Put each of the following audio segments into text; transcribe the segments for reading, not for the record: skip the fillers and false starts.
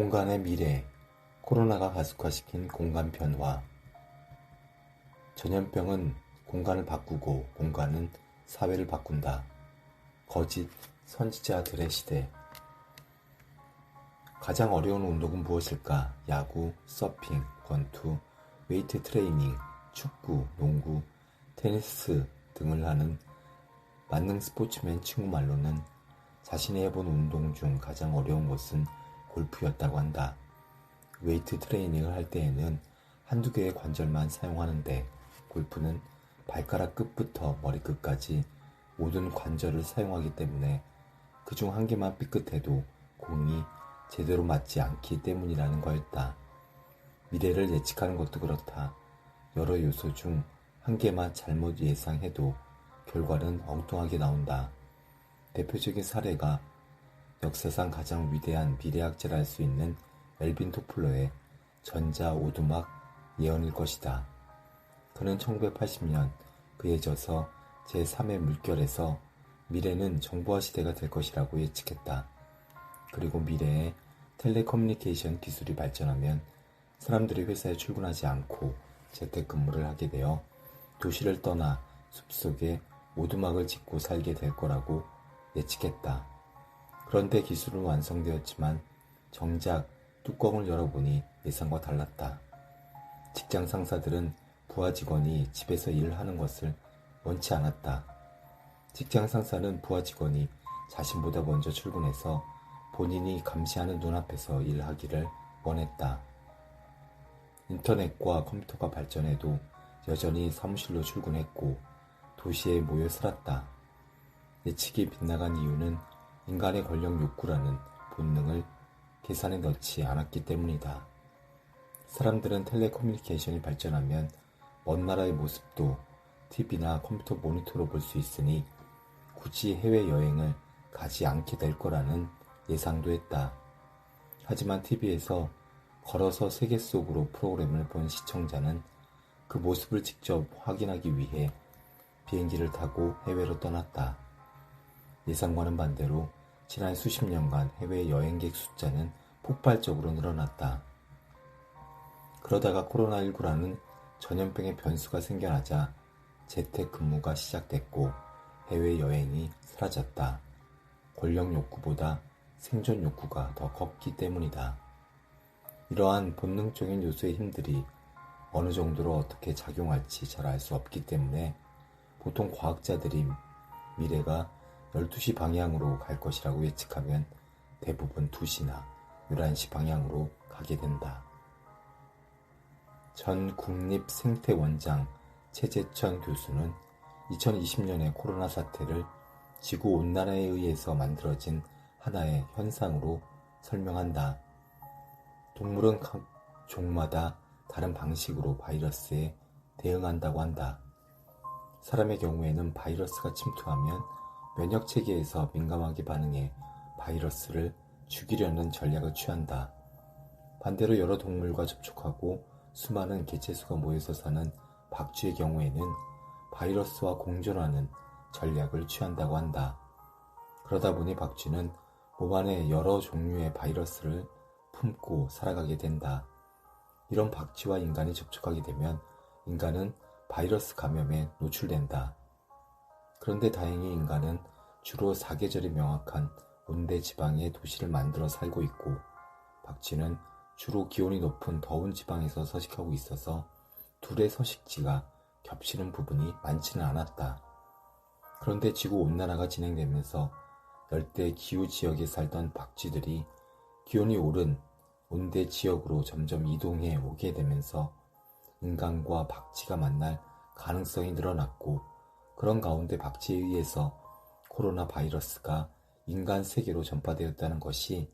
공간의 미래, 코로나가 가속화시킨 공간 변화. 전염병은 공간을 바꾸고 공간은 사회를 바꾼다. 거짓 선지자들의 시대. 가장 어려운 운동은 무엇일까? 야구, 서핑, 권투, 웨이트 트레이닝, 축구, 농구, 테니스 등을 하는 만능 스포츠맨 친구 말로는 자신이 해본 운동 중 가장 어려운 것은 골프였다고 한다. 웨이트 트레이닝을 할 때에는 한두 개의 관절만 사용하는데 골프는 발가락 끝부터 머리끝까지 모든 관절을 사용하기 때문에 그중 한 개만 삐끗해도 공이 제대로 맞지 않기 때문이라는 거였다. 미래를 예측하는 것도 그렇다. 여러 요소 중 한 개만 잘못 예상해도 결과는 엉뚱하게 나온다. 대표적인 사례가 역사상 가장 위대한 미래학자라 할 수 있는 멜빈 토플러의 전자 오두막 예언일 것이다. 그는 1980년 그의 저서 제3의 물결에서 미래는 정보화 시대가 될 것이라고 예측했다. 그리고 미래에 텔레커뮤니케이션 기술이 발전하면 사람들이 회사에 출근하지 않고 재택근무를 하게 되어 도시를 떠나 숲속에 오두막을 짓고 살게 될 거라고 예측했다. 그런데 기술은 완성되었지만 정작 뚜껑을 열어보니 예상과 달랐다. 직장 상사들은 부하 직원이 집에서 일을 하는 것을 원치 않았다. 직장 상사는 부하 직원이 자신보다 먼저 출근해서 본인이 감시하는 눈앞에서 일하기를 원했다. 인터넷과 컴퓨터가 발전해도 여전히 사무실로 출근했고 도시에 모여 살았다. 예측이 빗나간 이유는 인간의 권력 욕구라는 본능을 계산에 넣지 않았기 때문이다. 사람들은 텔레커뮤니케이션이 발전하면 먼 나라의 모습도 TV나 컴퓨터 모니터로 볼 수 있으니 굳이 해외여행을 가지 않게 될 거라는 예상도 했다. 하지만 TV에서 걸어서 세계 속으로 프로그램을 본 시청자는 그 모습을 직접 확인하기 위해 비행기를 타고 해외로 떠났다. 예상과는 반대로 지난 수십 년간 해외 여행객 숫자는 폭발적으로 늘어났다. 그러다가 코로나19라는 전염병의 변수가 생겨나자 재택근무가 시작됐고 해외여행이 사라졌다. 권력 욕구보다 생존 욕구가 더 컸기 때문이다. 이러한 본능적인 요소의 힘들이 어느 정도로 어떻게 작용할지 잘 알 수 없기 때문에 보통 과학자들이 미래가 12시 방향으로 갈 것이라고 예측하면 대부분 2시나 11시 방향으로 가게 된다. 전 국립생태원장 최재천 교수는 2020년의 코로나 사태를 지구온난화에 의해서 만들어진 하나의 현상으로 설명한다. 동물은 각 종마다 다른 방식으로 바이러스에 대응한다고 한다. 사람의 경우에는 바이러스가 침투하면 면역체계에서 민감하게 반응해 바이러스를 죽이려는 전략을 취한다. 반대로 여러 동물과 접촉하고 수많은 개체수가 모여서 사는 박쥐의 경우에는 바이러스와 공존하는 전략을 취한다고 한다. 그러다 보니 박쥐는 몸 안에 여러 종류의 바이러스를 품고 살아가게 된다. 이런 박쥐와 인간이 접촉하게 되면 인간은 바이러스 감염에 노출된다. 그런데 다행히 인간은 주로 사계절이 명확한 온대 지방의 도시를 만들어 살고 있고 박쥐는 주로 기온이 높은 더운 지방에서 서식하고 있어서 둘의 서식지가 겹치는 부분이 많지는 않았다. 그런데 지구온난화가 진행되면서 열대 기후 지역에 살던 박쥐들이 기온이 오른 온대 지역으로 점점 이동해 오게 되면서 인간과 박쥐가 만날 가능성이 늘어났고 그런 가운데 박쥐에 의해서 코로나 바이러스가 인간 세계로 전파되었다는 것이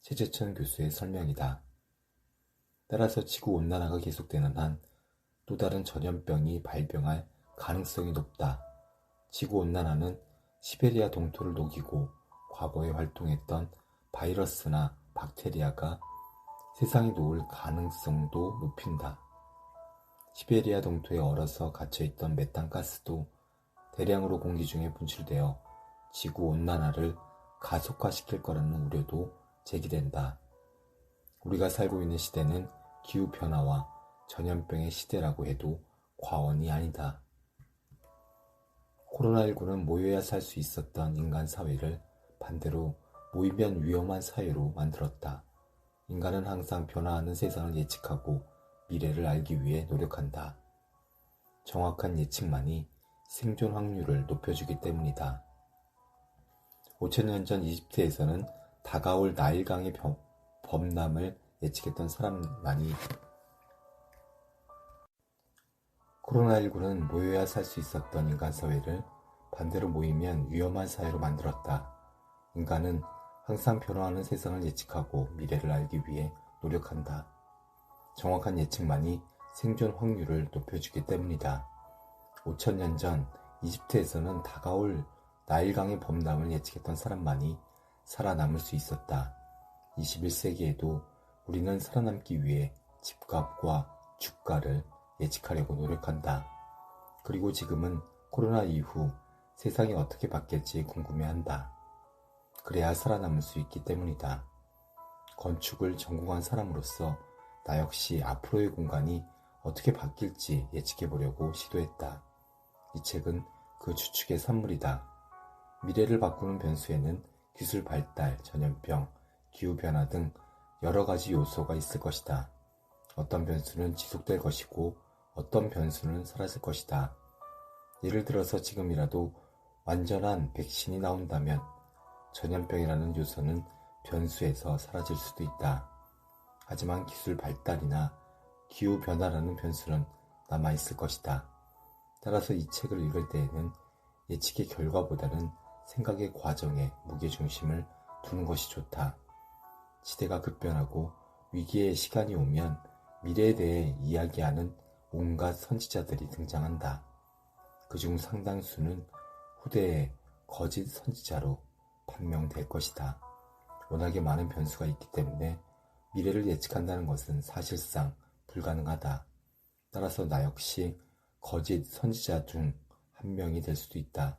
최재천 교수의 설명이다. 따라서 지구온난화가 계속되는 한 또 다른 전염병이 발병할 가능성이 높다. 지구온난화는 시베리아 동토를 녹이고 과거에 활동했던 바이러스나 박테리아가 세상에 놓을 가능성도 높인다. 시베리아 동토에 얼어서 갇혀있던 메탄가스도 대량으로 공기 중에 분출되어 지구온난화를 가속화시킬 거라는 우려도 제기된다. 우리가 살고 있는 시대는 기후변화와 전염병의 시대라고 해도 과언이 아니다. 코로나19는 모여야 살 수 있었던 인간 사회를 반대로 모이면 위험한 사회로 만들었다. 인간은 항상 변화하는 세상을 예측하고 미래를 알기 위해 노력한다. 정확한 예측만이 생존 확률을 높여주기 때문이다. 5천년 전 이집트에서는 다가올 나일강의 범람을 예측했던 사람만이 코로나19는 모여야 살 수 있었던 인간 사회를 반대로 모이면 위험한 사회로 만들었다. 인간은 항상 변화하는 세상을 예측하고 미래를 알기 위해 노력한다. 정확한 예측만이 생존 확률을 높여주기 때문이다. 5천년 전 이집트에서는 다가올 나일강의 범람을 예측했던 사람만이 살아남을 수 있었다. 21세기에도 우리는 살아남기 위해 집값과 주가를 예측하려고 노력한다. 그리고 지금은 코로나 이후 세상이 어떻게 바뀔지 궁금해한다. 그래야 살아남을 수 있기 때문이다. 건축을 전공한 사람으로서 나 역시 앞으로의 공간이 어떻게 바뀔지 예측해보려고 시도했다. 이 책은 그 추측의 산물이다. 미래를 바꾸는 변수에는 기술 발달, 전염병, 기후변화 등 여러 가지 요소가 있을 것이다. 어떤 변수는 지속될 것이고 어떤 변수는 사라질 것이다. 예를 들어서 지금이라도 완전한 백신이 나온다면 전염병이라는 요소는 변수에서 사라질 수도 있다. 하지만 기술 발달이나 기후변화라는 변수는 남아있을 것이다. 따라서 이 책을 읽을 때에는 예측의 결과보다는 생각의 과정에 무게중심을 두는 것이 좋다. 시대가 급변하고 위기의 시간이 오면 미래에 대해 이야기하는 온갖 선지자들이 등장한다. 그중 상당수는 후대의 거짓 선지자로 판명될 것이다. 워낙에 많은 변수가 있기 때문에 미래를 예측한다는 것은 사실상 불가능하다. 따라서 나 역시 거짓 선지자 중 한 명이 될 수도 있다.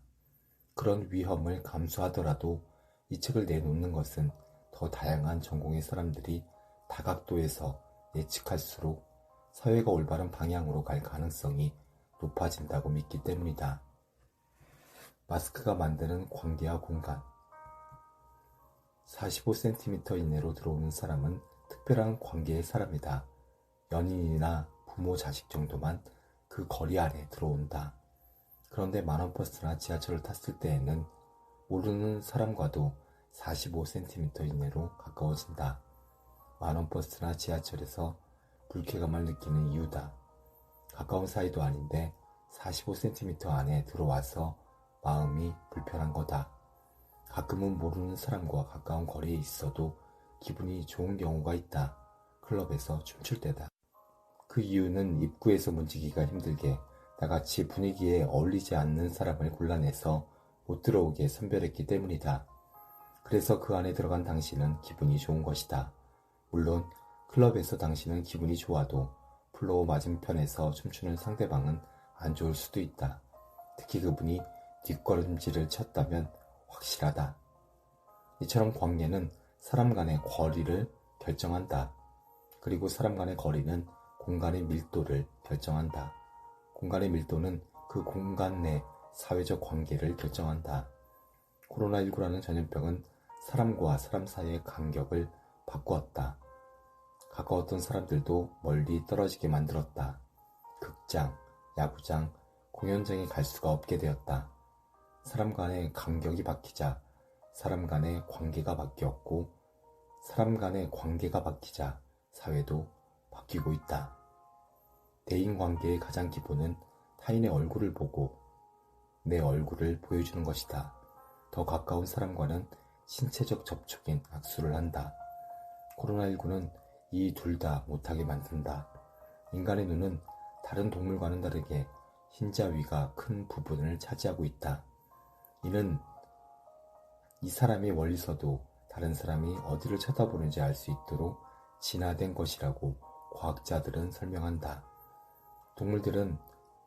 그런 위험을 감수하더라도 이 책을 내놓는 것은 더 다양한 전공의 사람들이 다각도에서 예측할수록 사회가 올바른 방향으로 갈 가능성이 높아진다고 믿기 때문이다. 마스크가 만드는 관계와 공간. 45cm 이내로 들어오는 사람은 특별한 관계의 사람이다. 연인이나 부모, 자식 정도만 그 거리 안에 들어온다. 그런데 만원버스나 지하철을 탔을 때에는 모르는 사람과도 45cm 이내로 가까워진다. 만원버스나 지하철에서 불쾌감을 느끼는 이유다. 가까운 사이도 아닌데 45cm 안에 들어와서 마음이 불편한 거다. 가끔은 모르는 사람과 가까운 거리에 있어도 기분이 좋은 경우가 있다. 클럽에서 춤출 때다. 그 이유는 입구에서 문지기가 힘들게 나같이 분위기에 어울리지 않는 사람을 골라내서 못 들어오게 선별했기 때문이다. 그래서 그 안에 들어간 당신은 기분이 좋은 것이다. 물론 클럽에서 당신은 기분이 좋아도 플로어 맞은편에서 춤추는 상대방은 안 좋을 수도 있다. 특히 그분이 뒷걸음질을 쳤다면 확실하다. 이처럼 관계는 사람 간의 거리를 결정한다. 그리고 사람 간의 거리는 공간의 밀도를 결정한다. 공간의 밀도는 그 공간 내 사회적 관계를 결정한다. 코로나19라는 전염병은 사람과 사람 사이의 간격을 바꾸었다. 가까웠던 사람들도 멀리 떨어지게 만들었다. 극장, 야구장, 공연장에 갈 수가 없게 되었다. 사람 간의 간격이 바뀌자 사람 간의 관계가 바뀌었고 사람 간의 관계가 바뀌자 사회도 바뀌고 있다. 대인관계의 가장 기본은 타인의 얼굴을 보고 내 얼굴을 보여주는 것이다. 더 가까운 사람과는 신체적 접촉인 악수를 한다. 코로나19는 이 둘 다 못하게 만든다. 인간의 눈은 다른 동물과는 다르게 흰자위가 큰 부분을 차지하고 있다. 이는 이 사람이 멀리서도 다른 사람이 어디를 쳐다보는지 알 수 있도록 진화된 것이라고 과학자들은 설명한다. 동물들은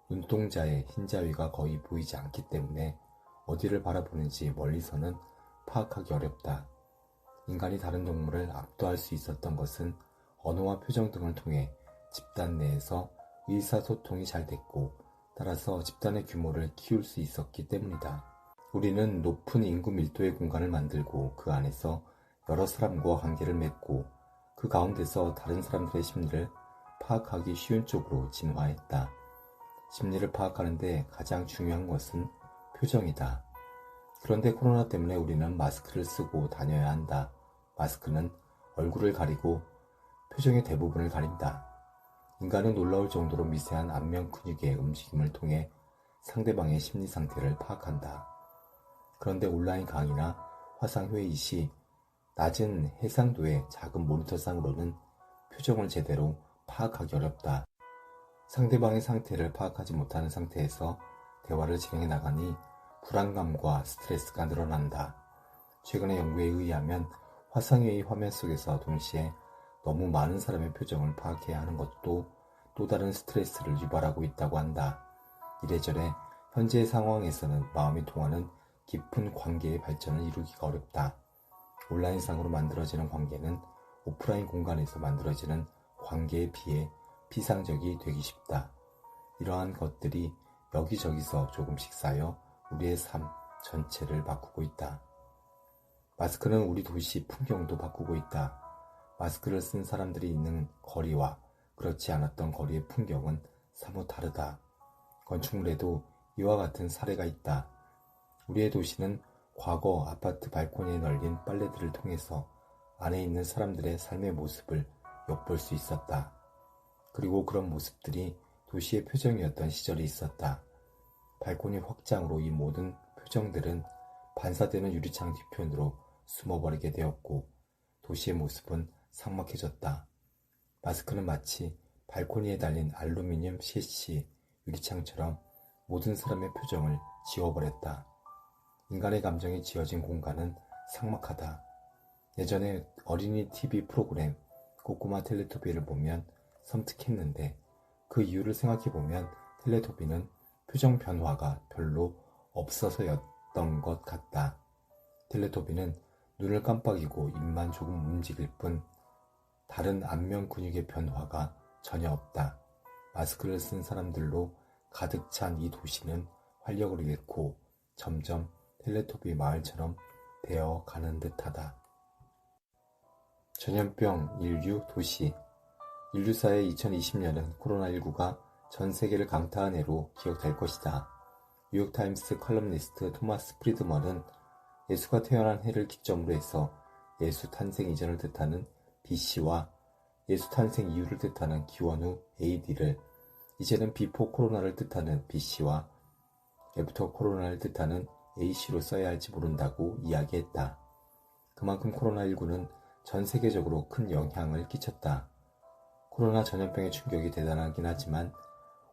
눈동자에 흰자위가 거의 보이지 않기 때문에 어디를 바라보는지 멀리서는 파악하기 어렵다. 인간이 다른 동물을 압도할 수 있었던 것은 언어와 표정 등을 통해 집단 내에서 의사소통이 잘 됐고, 따라서 집단의 규모를 키울 수 있었기 때문이다. 우리는 높은 인구 밀도의 공간을 만들고 그 안에서 여러 사람과 관계를 맺고 그 가운데서 다른 사람들의 심리를 파악하기 쉬운 쪽으로 진화했다. 심리를 파악하는데 가장 중요한 것은 표정이다. 그런데 코로나 때문에 우리는 마스크를 쓰고 다녀야 한다. 마스크는 얼굴을 가리고 표정의 대부분을 가린다. 인간은 놀라울 정도로 미세한 안면 근육의 움직임을 통해 상대방의 심리 상태를 파악한다. 그런데 온라인 강의나 화상회의 시 낮은 해상도의 작은 모니터상으로는 표정을 제대로 파악하기 어렵다. 상대방의 상태를 파악하지 못하는 상태에서 대화를 진행해 나가니 불안감과 스트레스가 늘어난다. 최근의 연구에 의하면 화상회의 화면 속에서 동시에 너무 많은 사람의 표정을 파악해야 하는 것도 또 다른 스트레스를 유발하고 있다고 한다. 이래저래 현재의 상황에서는 마음이 통하는 깊은 관계의 발전을 이루기가 어렵다. 온라인상으로 만들어지는 관계는 오프라인 공간에서 만들어지는 관계에 비해 피상적이 되기 쉽다. 이러한 것들이 여기저기서 조금씩 쌓여 우리의 삶 전체를 바꾸고 있다. 마스크는 우리 도시 풍경도 바꾸고 있다. 마스크를 쓴 사람들이 있는 거리와 그렇지 않았던 거리의 풍경은 사뭇 다르다. 건축물에도 이와 같은 사례가 있다. 우리의 도시는 과거 아파트 발코니에 널린 빨래들을 통해서 안에 있는 사람들의 삶의 모습을 엿볼 수 있었다. 그리고 그런 모습들이 도시의 표정이었던 시절이 있었다. 발코니 확장으로 이 모든 표정들은 반사되는 유리창 뒤편으로 숨어버리게 되었고 도시의 모습은 삭막해졌다. 마스크는 마치 발코니에 달린 알루미늄 셰시 유리창처럼 모든 사람의 표정을 지워버렸다. 인간의 감정이 지어진 공간은 삭막하다. 예전에 어린이 TV 프로그램 꼬꼬마 텔레토비를 보면 섬뜩했는데 그 이유를 생각해보면 텔레토비는 표정 변화가 별로 없어서였던 것 같다. 텔레토비는 눈을 깜빡이고 입만 조금 움직일 뿐 다른 안면 근육의 변화가 전혀 없다. 마스크를 쓴 사람들로 가득 찬 이 도시는 활력을 잃고 점점 텔레토비 마을처럼 되어가는 듯하다. 전염병, 인류, 도시. 인류사의 2020년은 코로나19가 전 세계를 강타한 해로 기억될 것이다. 뉴욕타임스 컬럼니스트 토마스 프리드먼은 예수가 태어난 해를 기점으로 해서 예수 탄생 이전을 뜻하는 BC와 예수 탄생 이후를 뜻하는 기원후 AD를 이제는 비포 코로나를 뜻하는 BC와 애프터 코로나를 뜻하는 AC로 써야 할지 모른다고 이야기했다. 그만큼 코로나19는 전 세계적으로 큰 영향을 끼쳤다. 코로나 전염병의 충격이 대단하긴 하지만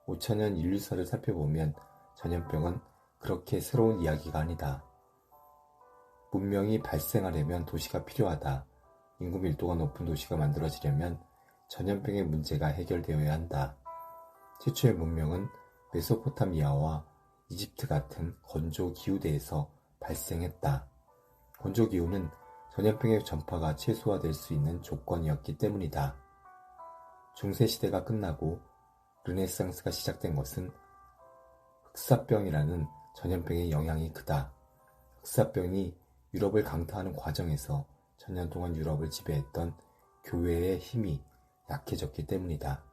5천년 인류사를 살펴보면 전염병은 그렇게 새로운 이야기가 아니다. 문명이 발생하려면 도시가 필요하다. 인구 밀도가 높은 도시가 만들어지려면 전염병의 문제가 해결되어야 한다. 최초의 문명은 메소포타미아와 이집트 같은 건조 기후대에서 발생했다. 건조 기후는 전염병의 전파가 최소화될 수 있는 조건이었기 때문이다. 중세시대가 끝나고 르네상스가 시작된 것은 흑사병이라는 전염병의 영향이 크다. 흑사병이 유럽을 강타하는 과정에서 천년 동안 유럽을 지배했던 교회의 힘이 약해졌기 때문이다.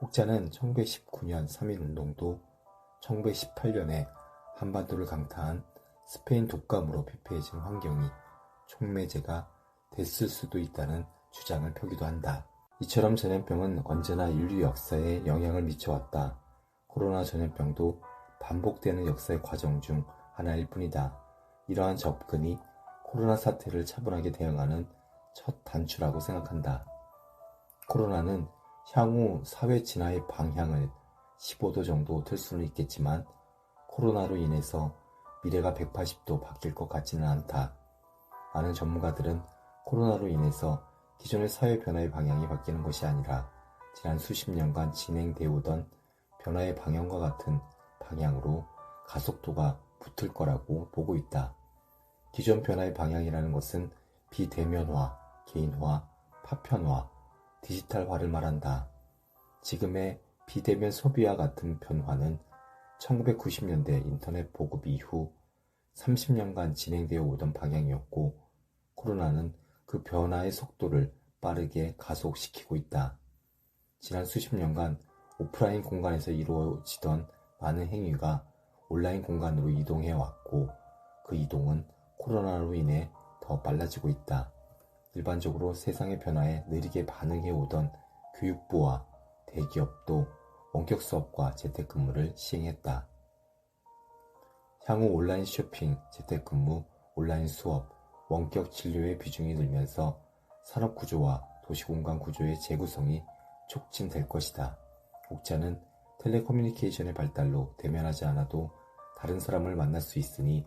혹자는 1919년 3.1운동도 1918년에 한반도를 강타한 스페인 독감으로 피폐해진 환경이 촉매제가 됐을 수도 있다는 주장을 펴기도 한다. 이처럼 전염병은 언제나 인류 역사에 영향을 미쳐왔다. 코로나 전염병도 반복되는 역사의 과정 중 하나일 뿐이다. 이러한 접근이 코로나 사태를 차분하게 대응하는 첫 단추라고 생각한다. 코로나는 향후 사회 진화의 방향을 15도 정도 틀 수는 있겠지만 코로나로 인해서 미래가 180도 바뀔 것 같지는 않다. 많은 전문가들은 코로나로 인해서 기존의 사회 변화의 방향이 바뀌는 것이 아니라 지난 수십 년간 진행되어 오던 변화의 방향과 같은 방향으로 가속도가 붙을 거라고 보고 있다. 기존 변화의 방향이라는 것은 비대면화, 개인화, 파편화, 디지털화를 말한다. 지금의 비대면 소비와 같은 변화는 1990년대 인터넷 보급 이후 30년간 진행되어 오던 방향이었고, 코로나는 그 변화의 속도를 빠르게 가속시키고 있다. 지난 수십 년간 오프라인 공간에서 이루어지던 많은 행위가 온라인 공간으로 이동해왔고, 그 이동은 코로나로 인해 더 빨라지고 있다. 일반적으로 세상의 변화에 느리게 반응해오던 교육부와 대기업도 원격 수업과 재택근무를 시행했다. 향후 온라인 쇼핑, 재택근무, 온라인 수업, 원격 진료의 비중이 늘면서 산업구조와 도시공간 구조의 재구성이 촉진될 것이다. 혹자는 텔레커뮤니케이션의 발달로 대면하지 않아도 다른 사람을 만날 수 있으니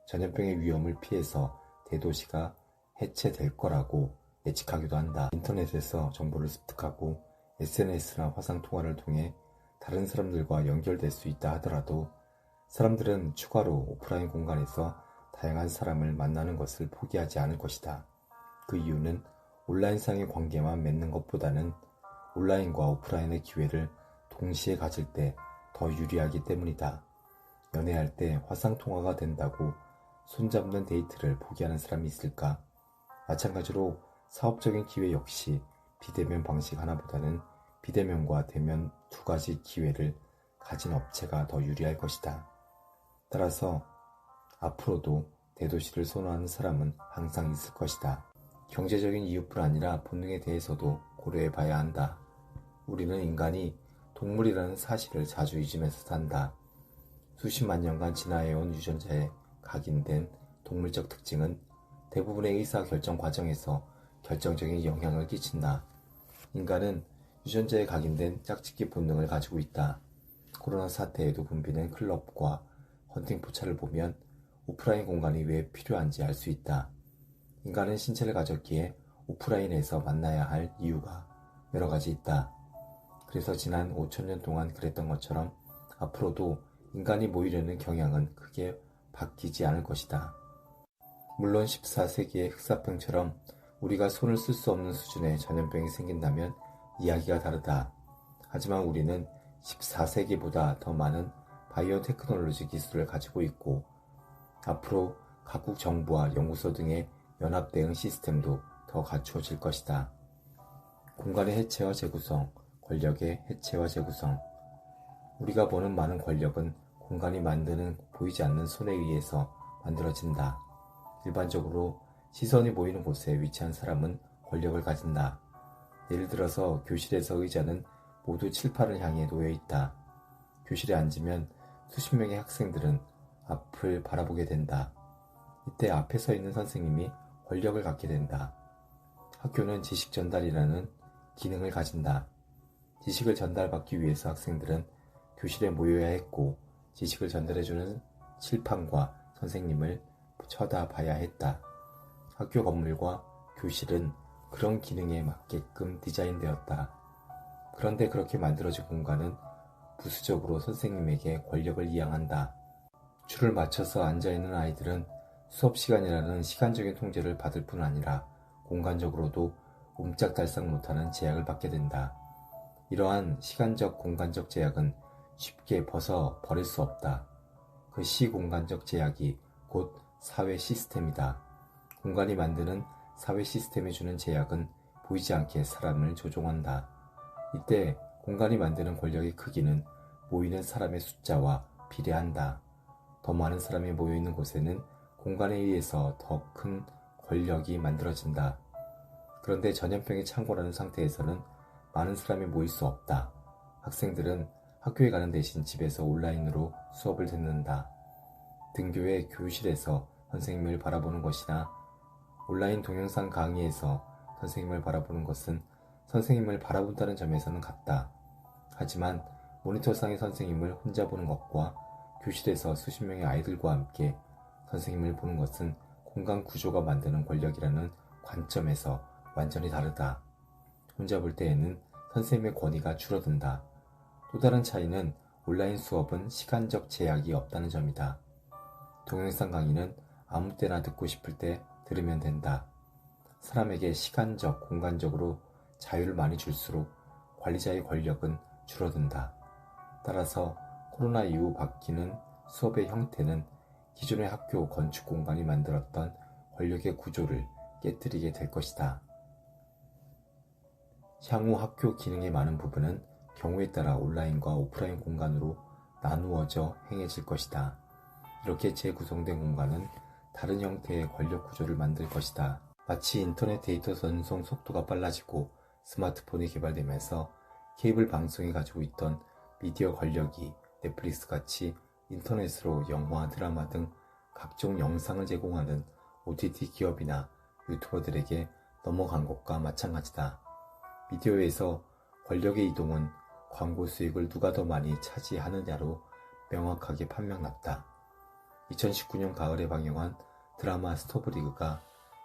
전염병의 위험을 피해서 대도시가 해체될 거라고 예측하기도 한다. 인터넷에서 정보를 습득하고 SNS나 화상통화를 통해 다른 사람들과 연결될 수 있다 하더라도 사람들은 추가로 오프라인 공간에서 다양한 사람을 만나는 것을 포기하지 않을 것이다. 그 이유는 온라인상의 관계만 맺는 것보다는 온라인과 오프라인의 기회를 동시에 가질 때 더 유리하기 때문이다. 연애할 때 화상통화가 된다고 손잡는 데이트를 포기하는 사람이 있을까? 마찬가지로 사업적인 기회 역시 비대면 방식 하나보다는 비대면과 대면 두 가지 기회를 가진 업체가 더 유리할 것이다. 따라서 앞으로도 대도시를 선호하는 사람은 항상 있을 것이다. 경제적인 이유뿐 아니라 본능에 대해서도 고려해 봐야 한다. 우리는 인간이 동물이라는 사실을 자주 잊으면서 산다. 수십만 년간 진화해온 유전자에 각인된 동물적 특징은 대부분의 의사결정 과정에서 결정적인 영향을 끼친다. 인간은 유전자에 각인된 짝짓기 본능을 가지고 있다. 코로나 사태에도 붐비는 클럽과 헌팅 포차를 보면 오프라인 공간이 왜 필요한지 알 수 있다. 인간은 신체를 가졌기에 오프라인에서 만나야 할 이유가 여러 가지 있다. 그래서 지난 5천년 동안 그랬던 것처럼 앞으로도 인간이 모이려는 경향은 크게 바뀌지 않을 것이다. 물론 14세기의 흑사병처럼 우리가 손을 쓸 수 없는 수준의 전염병이 생긴다면 이야기가 다르다. 하지만 우리는 14세기보다 더 많은 바이오 테크놀로지 기술을 가지고 있고 앞으로 각국 정부와 연구소 등의 연합 대응 시스템도 더 갖추어질 것이다. 공간의 해체와 재구성, 권력의 해체와 재구성. 우리가 보는 많은 권력은 공간이 만드는 보이지 않는 손에 의해서 만들어진다. 일반적으로 시선이 보이는 곳에 위치한 사람은 권력을 가진다. 예를 들어서 교실에서 의자는 모두 칠판을 향해 놓여 있다. 교실에 앉으면 수십 명의 학생들은 앞을 바라보게 된다. 이때 앞에 서 있는 선생님이 권력을 갖게 된다. 학교는 지식 전달이라는 기능을 가진다. 지식을 전달받기 위해서 학생들은 교실에 모여야 했고 지식을 전달해주는 칠판과 선생님을 쳐다봐야 했다. 학교 건물과 교실은 그런 기능에 맞게끔 디자인되었다. 그런데 그렇게 만들어진 공간은 부수적으로 선생님에게 권력을 이양한다. 줄을 맞춰서 앉아있는 아이들은 수업 시간이라는 시간적인 통제를 받을 뿐 아니라 공간적으로도 옴짝달싹 못하는 제약을 받게 된다. 이러한 시간적 공간적 제약은 쉽게 벗어버릴 수 없다. 그 시공간적 제약이 곧 사회 시스템이다. 공간이 만드는 사회 시스템이 주는 제약은 보이지 않게 사람을 조종한다. 이때 공간이 만드는 권력의 크기는 모이는 사람의 숫자와 비례한다. 더 많은 사람이 모여있는 곳에는 공간에 의해서 더 큰 권력이 만들어진다. 그런데 전염병이 창궐하는 상태에서는 많은 사람이 모일 수 없다. 학생들은 학교에 가는 대신 집에서 온라인으로 수업을 듣는다. 등교의 교실에서 선생님을 바라보는 것이나 온라인 동영상 강의에서 선생님을 바라보는 것은 선생님을 바라본다는 점에서는 같다. 하지만 모니터상의 선생님을 혼자 보는 것과 교실에서 수십 명의 아이들과 함께 선생님을 보는 것은 공간 구조가 만드는 권력이라는 관점에서 완전히 다르다. 혼자 볼 때에는 선생님의 권위가 줄어든다. 또 다른 차이는 온라인 수업은 시간적 제약이 없다는 점이다. 동영상 강의는 아무 때나 듣고 싶을 때 들으면 된다. 사람에게 시간적, 공간적으로 자유를 많이 줄수록 관리자의 권력은 줄어든다. 따라서 코로나 이후 바뀌는 수업의 형태는 기존의 학교 건축 공간이 만들었던 권력의 구조를 깨뜨리게 될 것이다. 향후 학교 기능의 많은 부분은 경우에 따라 온라인과 오프라인 공간으로 나누어져 행해질 것이다. 이렇게 재구성된 공간은 다른 형태의 권력 구조를 만들 것이다. 마치 인터넷 데이터 전송 속도가 빨라지고 스마트폰이 개발되면서 케이블 방송이 가지고 있던 미디어 권력이 넷플릭스 같이 인터넷으로 영화, 드라마 등 각종 영상을 제공하는 OTT 기업이나 유튜버들에게 넘어간 것과 마찬가지다. 미디어에서 권력의 이동은 광고 수익을 누가 더 많이 차지하느냐로 명확하게 판명났다. 2019년 가을에 방영한 드라마 스토브리그가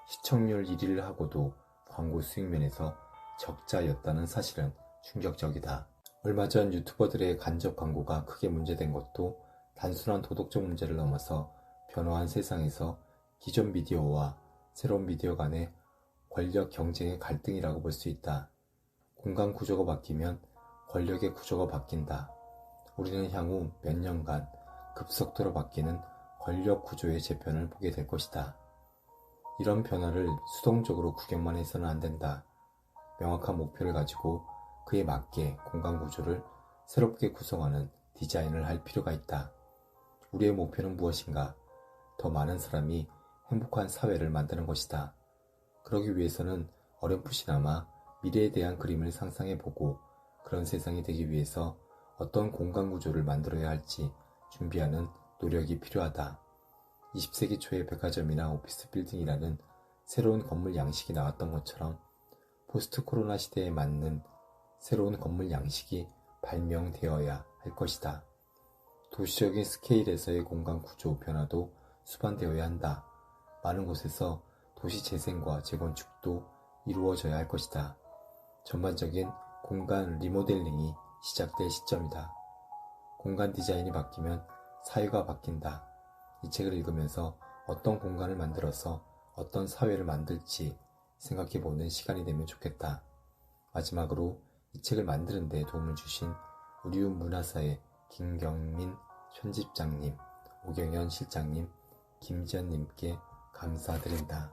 시청률 1위를 하고도 광고 수익 면에서 적자였다는 사실은 충격적이다. 얼마 전 유튜버들의 간접 광고가 크게 문제된 것도 단순한 도덕적 문제를 넘어서 변화한 세상에서 기존 미디어와 새로운 미디어 간의 권력 경쟁의 갈등이라고 볼 수 있다. 공간 구조가 바뀌면 권력의 구조가 바뀐다. 우리는 향후 몇 년간 급속도로 바뀌는 권력 구조의 재편을 보게 될 것이다. 이런 변화를 수동적으로 구경만 해서는 안 된다. 명확한 목표를 가지고 그에 맞게 공간 구조를 새롭게 구성하는 디자인을 할 필요가 있다. 우리의 목표는 무엇인가? 더 많은 사람이 행복한 사회를 만드는 것이다. 그러기 위해서는 어렴풋이나마 미래에 대한 그림을 상상해보고 그런 세상이 되기 위해서 어떤 공간 구조를 만들어야 할지 준비하는 노력이 필요하다. 20세기 초에 백화점이나 오피스 빌딩이라는 새로운 건물 양식이 나왔던 것처럼 포스트 코로나 시대에 맞는 새로운 건물 양식이 발명되어야 할 것이다. 도시적인 스케일에서의 공간 구조 변화도 수반되어야 한다. 많은 곳에서 도시 재생과 재건축도 이루어져야 할 것이다. 전반적인 공간 리모델링이 시작될 시점이다. 공간 디자인이 바뀌면 사회가 바뀐다. 이 책을 읽으면서 어떤 공간을 만들어서 어떤 사회를 만들지 생각해보는 시간이 되면 좋겠다. 마지막으로 이 책을 만드는 데 도움을 주신 우리운 문화사의 김경민 편집장님, 오경현 실장님, 김지연님께 감사드린다.